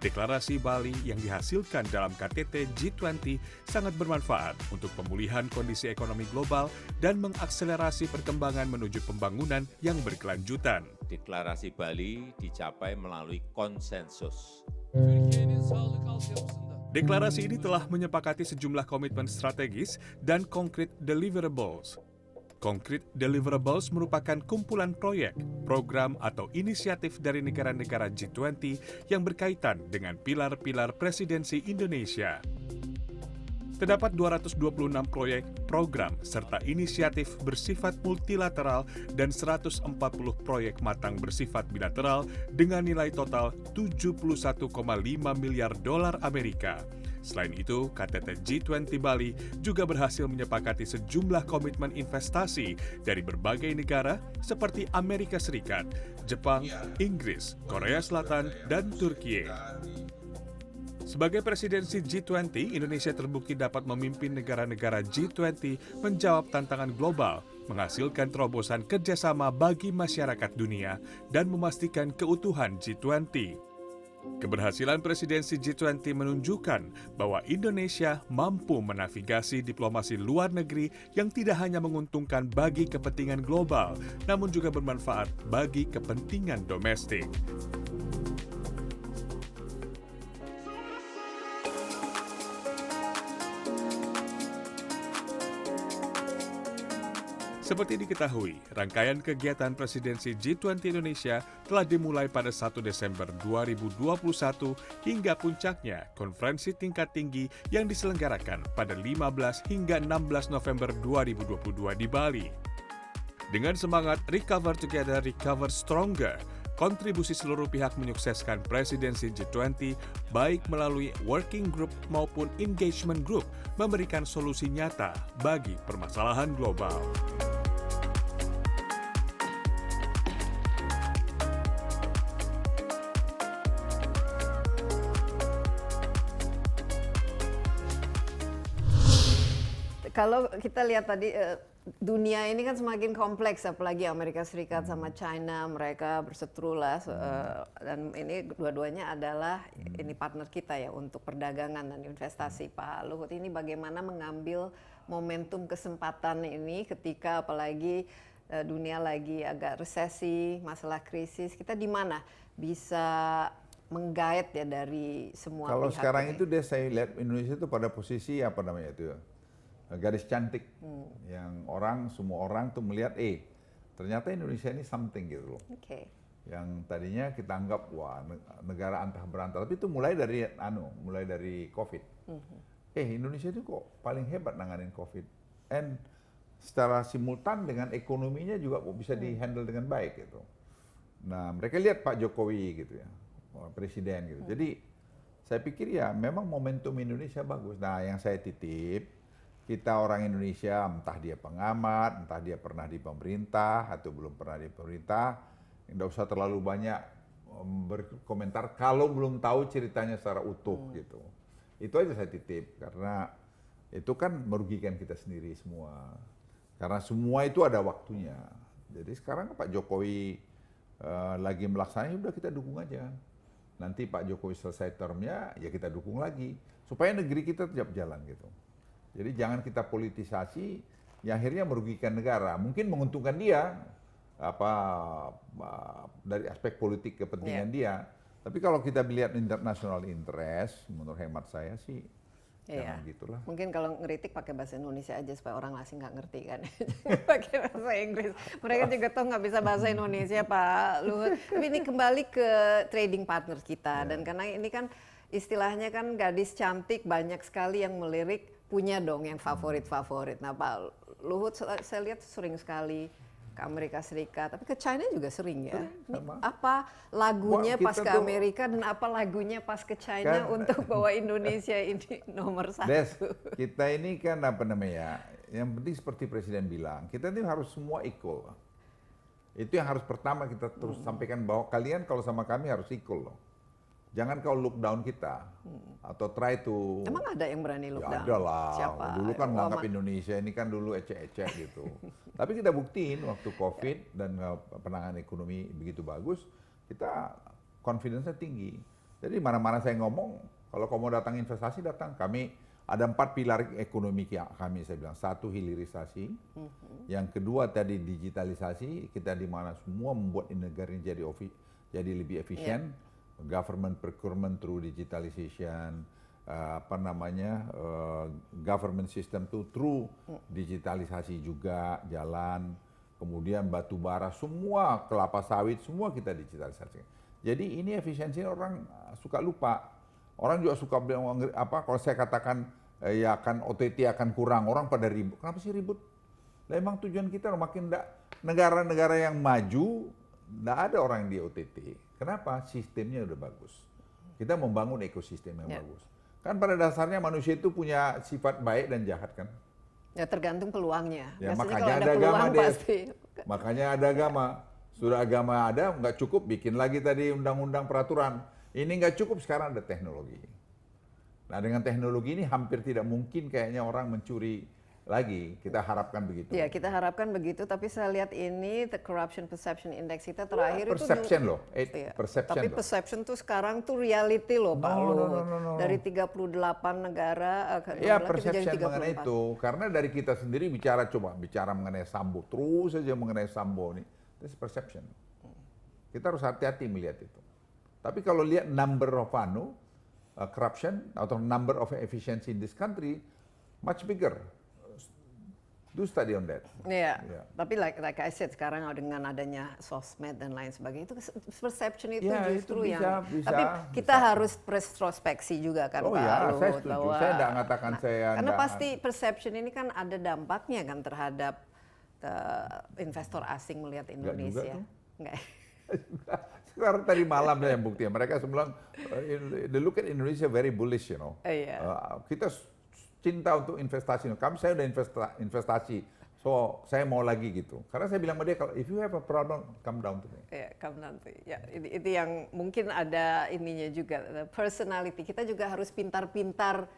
Deklarasi Bali yang dihasilkan dalam KTT G20 sangat bermanfaat untuk pemulihan kondisi ekonomi global dan mengakselerasi perkembangan menuju pembangunan yang berkelanjutan. Deklarasi Bali dicapai melalui konsensus. Türkiye'nin sağlık altyapısında. Deklarasi ini telah menyepakati sejumlah komitmen strategis dan konkret deliverables. Konkret deliverables merupakan kumpulan proyek, program, atau inisiatif dari negara-negara G20 yang berkaitan dengan pilar-pilar presidensi Indonesia. Terdapat 226 proyek, program, serta inisiatif bersifat multilateral dan 140 proyek matang bersifat bilateral dengan nilai total 71,5 miliar dolar Amerika. Selain itu, KTT G20 Bali juga berhasil menyepakati sejumlah komitmen investasi dari berbagai negara seperti Amerika Serikat, Jepang, Inggris, Korea Selatan, dan Turkiye. Sebagai presidensi G20, Indonesia terbukti dapat memimpin negara-negara G20 menjawab tantangan global, menghasilkan terobosan kerjasama bagi masyarakat dunia, dan memastikan keutuhan G20. Keberhasilan presidensi G20 menunjukkan bahwa Indonesia mampu menavigasi diplomasi luar negeri yang tidak hanya menguntungkan bagi kepentingan global, namun juga bermanfaat bagi kepentingan domestik. Seperti diketahui, rangkaian kegiatan presidensi G20 Indonesia telah dimulai pada 1 Desember 2021 hingga puncaknya konferensi tingkat tinggi yang diselenggarakan pada 15 hingga 16 November 2022 di Bali. Dengan semangat Recover Together, Recover Stronger, kontribusi seluruh pihak menyukseskan presidensi G20 baik melalui working group maupun engagement group memberikan solusi nyata bagi permasalahan global. Kalau kita lihat tadi dunia ini kan semakin kompleks, apalagi Amerika Serikat sama China, mereka berseteru lah, dan ini dua-duanya adalah ini partner kita ya untuk perdagangan dan investasi. Pak Luhut, ini bagaimana mengambil momentum kesempatan ini ketika apalagi dunia lagi agak resesi, masalah krisis, kita di mana bisa menggait ya dari semua Kalau pihak sekarang ini? itu saya lihat Indonesia itu pada posisi apa namanya itu ya, garis cantik, yang semua orang tuh melihat, ternyata Indonesia ini something gitu loh. Oke. Yang tadinya kita anggap wah negara antah berantah, tapi itu mulai dari COVID. Indonesia itu kok paling hebat nanganin COVID, and secara simultan dengan ekonominya juga kok bisa dihandle dengan baik gitu. Nah mereka lihat Pak Jokowi gitu ya, presiden gitu. Jadi saya pikir ya memang momentum Indonesia bagus. Nah yang saya titip, kita orang Indonesia, entah dia pengamat, entah dia pernah di pemerintah atau belum pernah di pemerintah, tidak usah terlalu banyak berkomentar kalau belum tahu ceritanya secara utuh gitu. Itu aja saya titip, karena itu kan merugikan kita sendiri semua. Karena semua itu ada waktunya. Jadi sekarang Pak Jokowi lagi melaksanakan, udah kita dukung aja. Nanti Pak Jokowi selesai termnya, ya kita dukung lagi. Supaya negeri kita tetap jalan gitu. Jadi jangan kita politisasi yang akhirnya merugikan negara. Mungkin menguntungkan dia dari aspek politik kepentingan dia. Tapi kalau kita lihat international interest, menurut hemat saya sih jangan gitulah. Mungkin kalau ngeritik pakai bahasa Indonesia aja supaya orang asing nggak ngerti kan. Pakai bahasa Inggris. Mereka juga toh nggak bisa bahasa Indonesia, Pak Luhut. Tapi ini kembali ke trading partner kita. Dan karena ini kan istilahnya kan gadis cantik banyak sekali yang melirik, punya dong yang favorit-favorit. Nah Pak Luhut, saya lihat sering sekali ke Amerika Serikat, tapi ke China juga sering ya. Ini sama. apa lagunya Wah, pas kita ke tuh- Amerika dan apa lagunya pas ke China Kan- untuk bawa Indonesia ini nomor satu? Des, kita ini kan apa namanya, yang penting seperti Presiden bilang, kita ini harus semua equal. Itu yang harus pertama kita terus sampaikan bahwa kalian kalau sama kami harus equal loh. Jangan kau look down kita atau try to. Emang ada yang berani look Ya down? ada lah. Siapa? Dulu kan menganggap Obama. Indonesia ini kan dulu ecek-ecek gitu. Tapi kita buktiin waktu COVID dan penanganan ekonomi begitu bagus, kita confidence-nya tinggi. Jadi mana-mana saya ngomong, kalau kamu mau datang investasi, datang. Kami ada 4 pilar ekonomi kami, saya bilang. 1, hilirisasi. Yang kedua tadi digitalisasi, kita di mana semua membuat negara ini jadi lebih efisien. Government procurement through digitalization, government system through digitalisasi juga, jalan, kemudian batu bara, semua kelapa sawit, semua kita digitalisasi. Jadi ini efisiensi orang suka lupa. Orang juga suka bilang kalau saya katakan ya akan OTT akan kurang, orang pada ribut. Kenapa sih ribut? Lah emang tujuan kita makin negara-negara yang maju nggak ada orang di OTT. Kenapa? Sistemnya udah bagus. Kita membangun ekosistem yang bagus. Kan pada dasarnya manusia itu punya sifat baik dan jahat kan. Ya tergantung peluangnya. Ya, Biasanya makanya kalau ada ada agama, peluang Des. pasti. Makanya ada agama. Sudah agama ada, nggak cukup bikin lagi tadi undang-undang peraturan. Ini nggak cukup, sekarang ada teknologi. Nah dengan teknologi ini hampir tidak mungkin kayaknya orang mencuri lagi. Kita harapkan begitu. Ya kita harapkan begitu, tapi saya lihat ini the corruption perception index kita terakhir itu Perception loh, Iya. perception Tapi loh. perception tuh sekarang tuh reality loh Pak Luhut. No. Dari 38 negara ke Ya 16 kita jadi perception mengenai 34. itu, karena dari kita sendiri bicara mengenai Sambo, terus saja mengenai Sambo ini, itu perception. Kita harus hati-hati melihat itu. Tapi kalau lihat number of corruption atau number of efficiency in this country, much bigger. Do study on that. Iya, Ya. tapi like I said sekarang dengan adanya sosmed dan lain sebagainya itu perception itu Ya, justru itu yang. bisa, tapi kita bisa. harus retrospeksi juga kan Oh Pak ya, Luhut, saya setuju. Saya nggak mengatakan saya karena nggak- pasti perception ini kan ada dampaknya kan terhadap investor asing melihat juga Indonesia. tuh. Enggak. Sekarang tadi malam yang buktinya mereka sembilan they look at Indonesia very bullish, you know. Iya. Kita cinta untuk investasi. Kami saya udah investasi, so saya mau lagi gitu. Karena saya bilang sama dia kalau if you have a problem, come down to me. Ya, kamu nanti. Ya, itu yang mungkin ada ininya juga, the personality. Kita juga harus pintar-pintar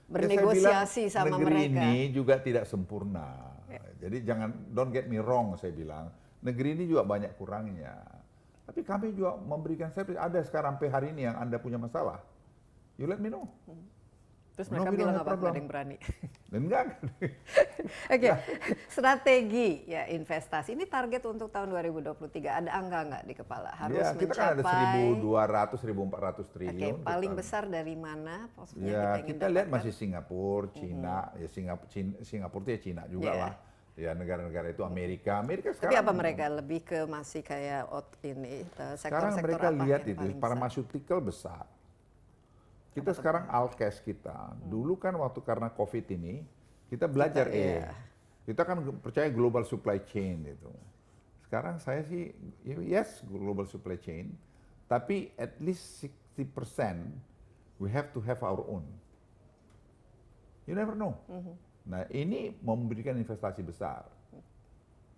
bernegosiasi Ya, saya bilang, sama negeri mereka. ini juga tidak sempurna. Jadi jangan, don't get me wrong, saya bilang. Negeri ini juga banyak kurangnya. Tapi kami juga memberikan service. Ada sekarang sampai hari ini yang Anda punya masalah, you let me know. Terus No, mereka we don't bilang have apa? problem. Nggak ada yang berani. Dan enggak. Oke, strategi ya investasi. Ini target untuk tahun 2023. Ada angka nggak di kepala? Harus Ya, kita kan ada mencapai. 1.200, 1.400 Oke, triliun. paling kita. besar dari mana? Maksudnya Ya, ingin kita lihat dapatkan? masih Singapura, Cina, ya Singapura itu ya Cina juga Iya. lah. Ya negara-negara itu Amerika Tapi sekarang. apa mereka lebih ke masih kayak ini Sekarang sektor-sektor mereka apa lihat yang itu, paling besar? pharmaceutical besar. Kita sekarang Alkes kita. Dulu kan waktu karena COVID ini, kita belajar iya. kita kan percaya global supply chain itu. Sekarang saya sih, yes global supply chain, tapi at least 60% we have to have our own. You never know. Nah ini memberikan investasi besar,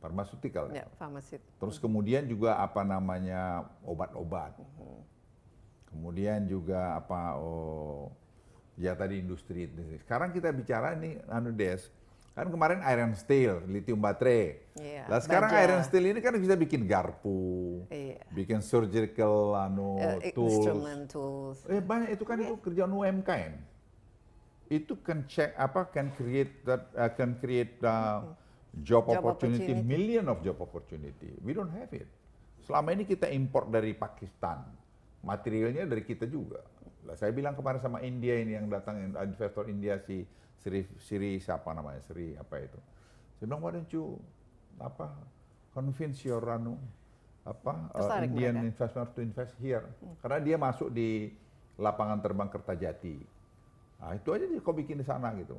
pharmaceutical. Ya, farmasit. Terus kemudian juga apa namanya obat-obat. Kemudian juga ya tadi industri. Sekarang kita bicara ini Des. Kan kemarin iron steel, lithium baterai. Iya, Lah sekarang baja. iron steel ini kan bisa bikin garpu, Iya. bikin surgical tools. Instrument tools. Banyak itu kan itu kerjaan UMKM. Itu can create job opportunity, million of job opportunity. We don't have it. Selama ini kita import dari Pakistan, materialnya dari kita juga. Lah, saya bilang kemarin sama India ini yang datang investor India si Sri siapa namanya Sri apa itu. Saya bilang why don't you convince your Tertarik Indian mereka. investor to invest here. Karena dia masuk di lapangan terbang Kertajati. Nah, itu aja kau bikin di sana gitu.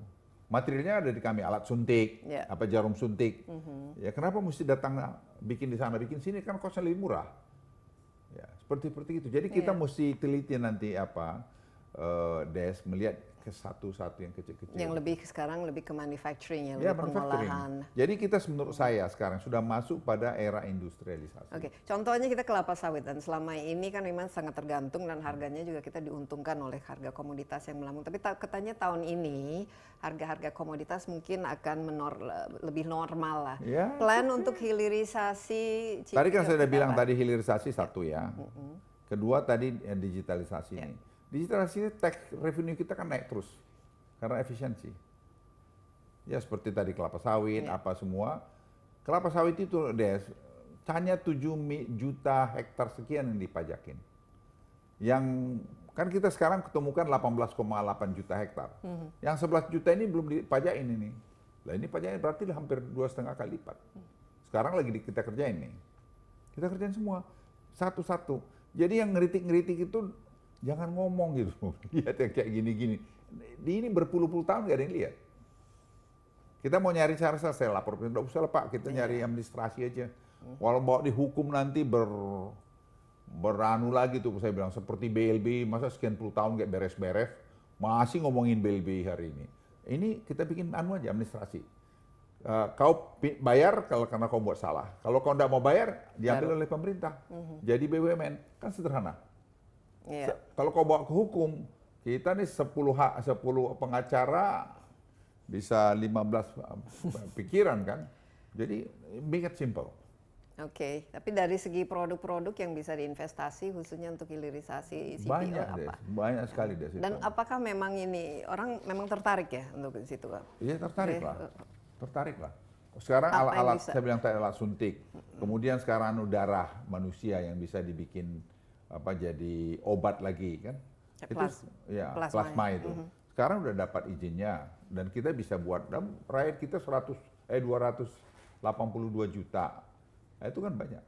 materialnya ada di kami, alat suntik, Ya. apa jarum suntik. Ya kenapa mesti datang bikin di sana, bikin sini kan kosnya lebih murah. Ya seperti itu. Jadi kita Iya. mesti teliti nanti Des melihat ke satu-satu yang kecil-kecil. Yang lebih sekarang lebih ke manufacturing, yang Ya, lebih manufacturing. pengolahan. Jadi kita menurut saya sekarang sudah masuk pada era industrialisasi. Oke, contohnya kita kelapa sawit dan selama ini kan memang sangat tergantung dan harganya juga kita diuntungkan oleh harga komoditas yang melambung. Tapi katanya tahun ini harga-harga komoditas mungkin akan lebih normal lah. Ya, Plan untuk hilirisasi. Tadi kan saya sudah bilang apa? tadi hilirisasi satu ya. Kedua tadi digitalisasi Ya. ini. Digitalisasi ini tax revenue kita kan naik terus karena efisiensi. Ya seperti tadi kelapa sawit, Ya. apa semua. Kelapa sawit itu Des, hanya 7 juta hektar sekian yang dipajakin. Yang kan kita sekarang ketemukan 18,8 juta hektar. Yang 11 juta ini belum dipajakin ini. Lah ini pajaknya berarti hampir 2,5 kali lipat. Sekarang lagi kita kerjain nih. Kita kerjain semua satu-satu. Jadi yang ngeritik-ngeritik itu jangan ngomong gitu. Lihat yang kayak gini-gini. Ini berpuluh-puluh tahun gak ada yang lihat. Kita mau nyari cara saya lapor. Tidak usah lah Pak, kita nyari administrasi aja. Walau bawa dihukum nanti beranu lagi tuh. Saya bilang seperti BLB, masa sekian puluh tahun gak beres-beres. Masih ngomongin BLB hari ini. Ini kita bikin anu aja administrasi. Kau bayar karena kau buat salah. Kalau kau tidak mau bayar, diambil oleh pemerintah. Jadi BUMN, kan sederhana. Iya. Kalau kau bawa ke hukum, kita nih 10 pengacara bisa 15 pikiran kan. Jadi make it simple. Oke, tapi dari segi produk-produk yang bisa diinvestasi khususnya untuk hilirisasi CPO Banyak apa? deh, banyak sekali deh. Dan apakah memang ini orang memang tertarik ya untuk di situ Pak? Iya tertarik Oke. lah, tertarik lah. Sekarang Apa yang alat-alat, bisa? saya bilang tadi alat suntik. Kemudian sekarang darah manusia yang bisa dibikin jadi obat lagi kan. Ya, Itu ya plasma plasma ya. itu. Sekarang udah dapat izinnya dan kita bisa buat, dan rakyat kita 282 juta. Nah, itu kan banyak.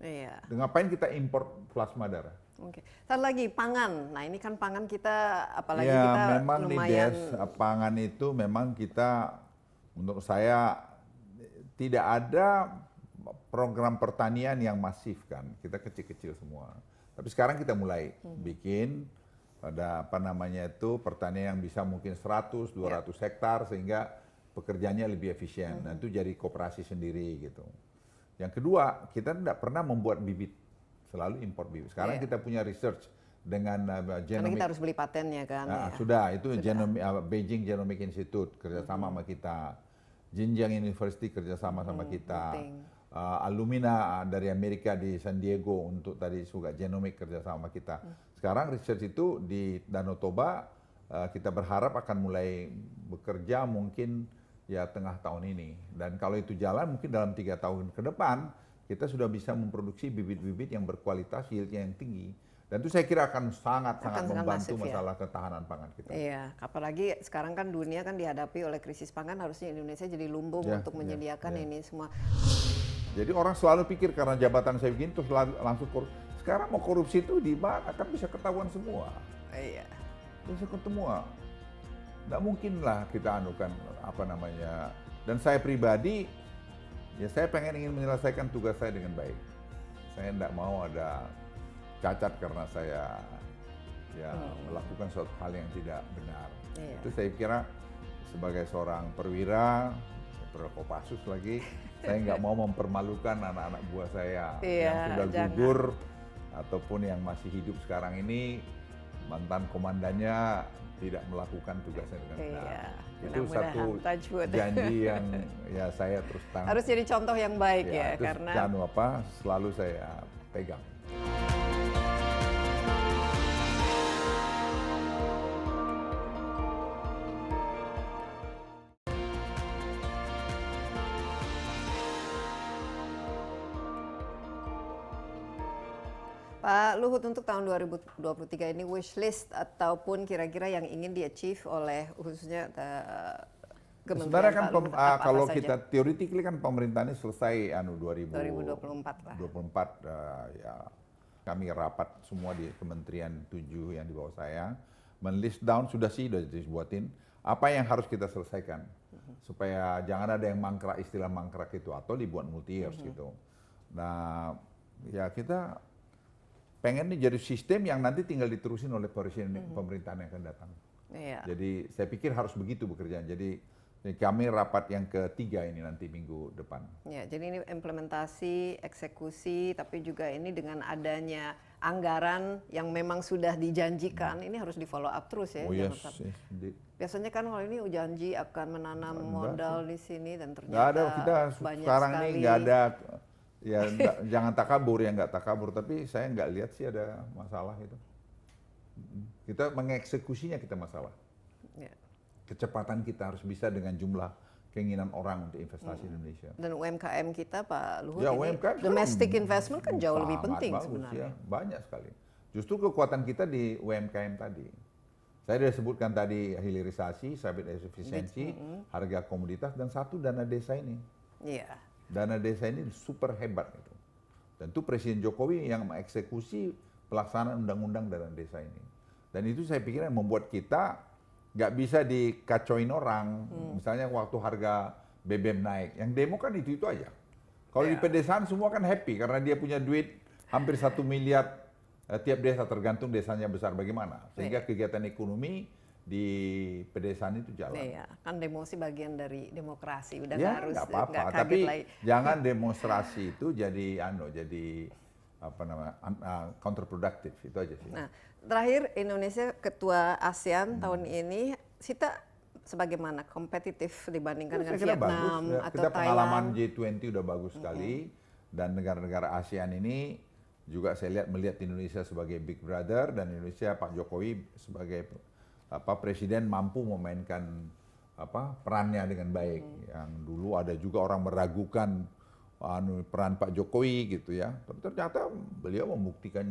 Iya. Ngapain kita import plasma darah? Oke. Satu lagi pangan. Nah ini kan pangan kita apalagi Ya kita memang nih lumayan. Des, pangan itu memang kita, menurut saya tidak ada program pertanian yang masif kan. Kita kecil-kecil semua. Tapi sekarang kita mulai bikin ada pertanian yang bisa mungkin 100, 200 hektar sehingga pekerjaannya lebih efisien. Dan itu jadi koperasi sendiri gitu. Yang kedua, kita tidak pernah membuat bibit, selalu import bibit. Sekarang kita punya research dengan Karena genomic. kita harus beli patennya kan. Nah, ya. sudah, itu Beijing Genomic Institute kerjasama sama kita. Zhejiang University kerjasama sama kita. penting. Alumina dari Amerika di San Diego untuk tadi juga genomic kerjasama sama kita. Sekarang research itu di Danau Toba kita berharap akan mulai bekerja mungkin ya tengah tahun ini. Dan kalau itu jalan mungkin dalam 3 tahun ke depan kita sudah bisa memproduksi bibit-bibit yang berkualitas, yieldnya yang tinggi. Dan itu saya kira akan sangat-sangat sangat membantu masif, ya. masalah ketahanan pangan kita. Iya, apalagi sekarang kan dunia kan dihadapi oleh krisis pangan, harusnya Indonesia jadi lumbung Ya, untuk ya, menyediakan ya. ini semua. Jadi orang selalu pikir karena jabatan saya begini terus langsung korupsi. Sekarang mau korupsi itu di mana kan bisa ketahuan semua. Iya. Bisa ketemu. Nggak mungkin lah kita anukan Dan saya pribadi, ya saya ingin menyelesaikan tugas saya dengan baik. Saya nggak mau ada cacat karena saya melakukan suatu hal yang tidak benar. Iya. Itu saya kira sebagai seorang perwira, Kopassus lagi, saya nggak mau mempermalukan anak-anak buah saya Iya, yang sudah jangan. gugur ataupun yang masih hidup sekarang ini, mantan komandannya tidak melakukan tugasnya dengan benar. Iya, Itu mudah-mudahan. satu Touch wood. janji yang ya saya terus tanggung. Harus jadi contoh yang baik ya, itu karena selalu saya pegang. Pak Luhut, untuk tahun 2023 ini wish list ataupun kira-kira yang ingin di-achieve oleh khususnya Kementerian Sebenarnya kan Pak Luhut, apa kalau saja? kita teoretically kan pemerintah ini selesai 2024 lah. 24 ya kami rapat semua di kementerian 7 yang di bawah saya, men-list down sudah dibuatin apa yang harus kita selesaikan supaya jangan ada yang mangkrak, istilah mangkrak itu, atau dibuat multi years gitu. Nah, ya kita pengen nih jadi sistem yang nanti tinggal diterusin oleh pemerintahan yang akan datang. Iya. Jadi saya pikir harus begitu bekerjaan. Jadi kami rapat yang ketiga ini nanti minggu depan. Ya, jadi ini implementasi, eksekusi, tapi juga ini dengan adanya anggaran yang memang sudah dijanjikan, ini harus di follow up terus ya. Oh jangan yes, sampai- Biasanya kan kalau ini janji akan menanam Enggak modal di sini dan nggak ternyata ada, kita banyak sekarang sekali. ini nggak ada, ya jangan takabur ya, nggak takabur, tapi saya nggak lihat sih ada masalah itu. Kita mengeksekusinya kita masalah. Ya. Kecepatan kita harus bisa dengan jumlah keinginan orang untuk investasi di Indonesia. Dan UMKM kita Pak Luhut, Ya, ini UMKM domestic sekarang investment kan jauh lebih sangat penting bagus, sebenarnya. Ya, banyak sekali. Justru kekuatan kita di UMKM tadi. Saya sudah sebutkan tadi hilirisasi, sabit efisiensi, harga komoditas, dan satu dana desa ini. Iya. Dana desa ini super hebat itu. Dan itu Presiden Jokowi yang mengeksekusi pelaksanaan undang-undang dana desa ini. Dan itu saya pikir yang membuat kita nggak bisa dikacauin orang. Misalnya waktu harga BBM naik, yang demo kan itu aja. Kalau di pedesaan semua kan happy karena dia punya duit hampir 1 miliar tiap desa, tergantung desanya besar bagaimana. Sehingga kegiatan ekonomi di pedesaan itu jalan. Iya, kan demo sih bagian dari demokrasi, udah Ya nggak harus nggak apa-apa, nggak kaget tapi lagi. jangan demonstrasi itu jadi apa namanya counterproductive, itu aja sih. Nah, terakhir Indonesia ketua ASEAN tahun ini, kita sebagaimana kompetitif dibandingkan dengan Saya kira Vietnam bagus, ya. atau Kita pengalaman Thailand? G20 udah bagus sekali, dan negara-negara ASEAN ini juga saya melihat Indonesia sebagai big brother, dan Indonesia Pak Jokowi sebagai presiden mampu memainkan perannya dengan baik. Yang dulu ada juga orang meragukan peran Pak Jokowi gitu ya. Ternyata beliau membuktikan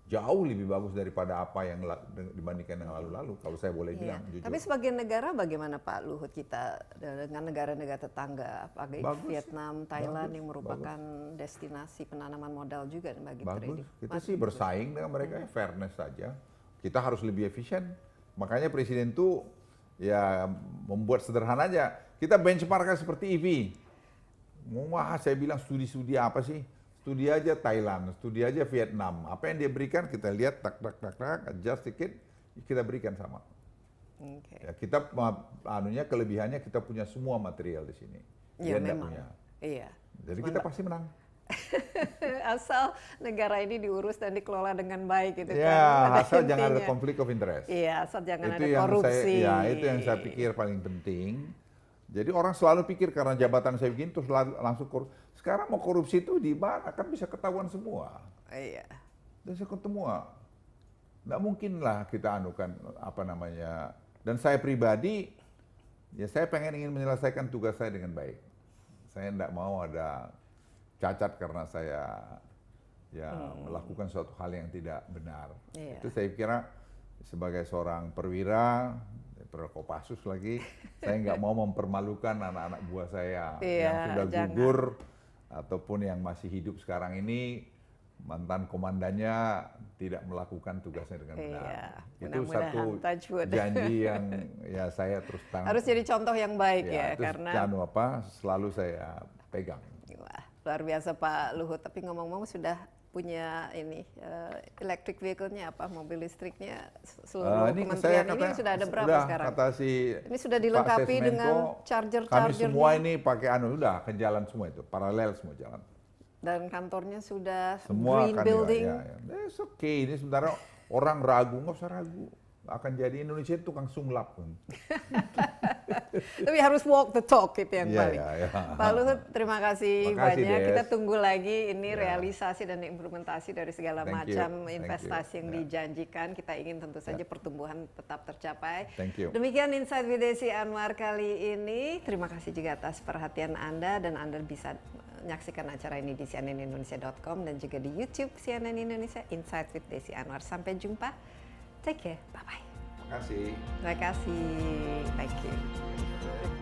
jauh lebih bagus daripada apa yang dibandingkan yang lalu-lalu, kalau saya boleh Iya. bilang jujur. Tapi sebagian negara bagaimana Pak Luhut kita dengan negara-negara tetangga, apalagi Bagus. Vietnam, Thailand Bagus, yang merupakan destinasi penanaman modal juga bagi Bagus, trading. kita sih bersaing dengan mereka, fairness saja. Kita harus lebih efisien. Makanya Presiden tuh ya membuat sederhana aja. Kita benchmark seperti EV. Wah, saya bilang studi-studi apa sih? Studi aja Thailand, studi aja Vietnam. Apa yang dia berikan kita lihat, tak, adjust sedikit, kita berikan sama. Oke. Ya, kita kelebihannya kita punya semua material di sini. Iya, Dia nggak memang. punya. Iya. Jadi kita pasti menang. Asal negara ini diurus dan dikelola dengan baik gitu Ya, kan. asal jangan ada intinya. konflik of interest. Iya, asal jangan ada yang korupsi. itu yang saya pikir paling penting. Jadi orang selalu pikir karena jabatan saya begini terus langsung korupsi. Sekarang mau korupsi itu di mana? Kan bisa ketahuan semua. Iya. Dan saya ketemu, nggak mungkin lah kita anukan apa namanya. Dan saya pribadi, ya saya ingin menyelesaikan tugas saya dengan baik. Saya nggak mau ada cacat karena saya melakukan suatu hal yang tidak benar. Iya. Itu saya kira sebagai seorang perwira, Kopassus lagi, saya nggak mau mempermalukan anak-anak buah saya Iya, yang sudah jangan. gugur ataupun yang masih hidup sekarang ini, mantan komandannya tidak melakukan tugasnya dengan benar. Iya, Itu mudah-mudahan, satu touch wood. janji yang ya saya terus Harus jadi contoh yang baik ya, terus karena selalu saya pegang. wah, luar biasa Pak Luhut. Tapi ngomong-ngomong sudah punya ini electric vehicle-nya apa, mobil listriknya seluruh Ini kementerian saya ini sudah ada berapa sekarang? Kata si Ini sudah Pak dilengkapi Sesmenko, dengan kami charger-chargernya. semua ini pakai udah ke jalan semua itu, paralel semua jalan. Dan kantornya sudah Semua green akan building. It's okay. Ini sementara orang ragu, nggak usah ragu. Akan jadi Indonesia itu tukang sulap. Tapi harus walk the talk itu yang Iya, paling. iya, iya. Pak Luhut, terima kasih Makasih, banyak. Des. Kita tunggu lagi ini Ya. realisasi dan implementasi dari segala Thank you. macam Thank investasi you. yang Ya. dijanjikan. Kita ingin tentu saja pertumbuhan tetap tercapai. Thank you. Demikian Insight with Desi Anwar kali ini. Terima kasih juga atas perhatian Anda, dan Anda bisa menyaksikan acara ini di cnnindonesia.com dan juga di YouTube CNN Indonesia Insight with Desi Anwar. Sampai jumpa. Take care. Bye-bye. Terima kasih. Terima kasih. Thank you.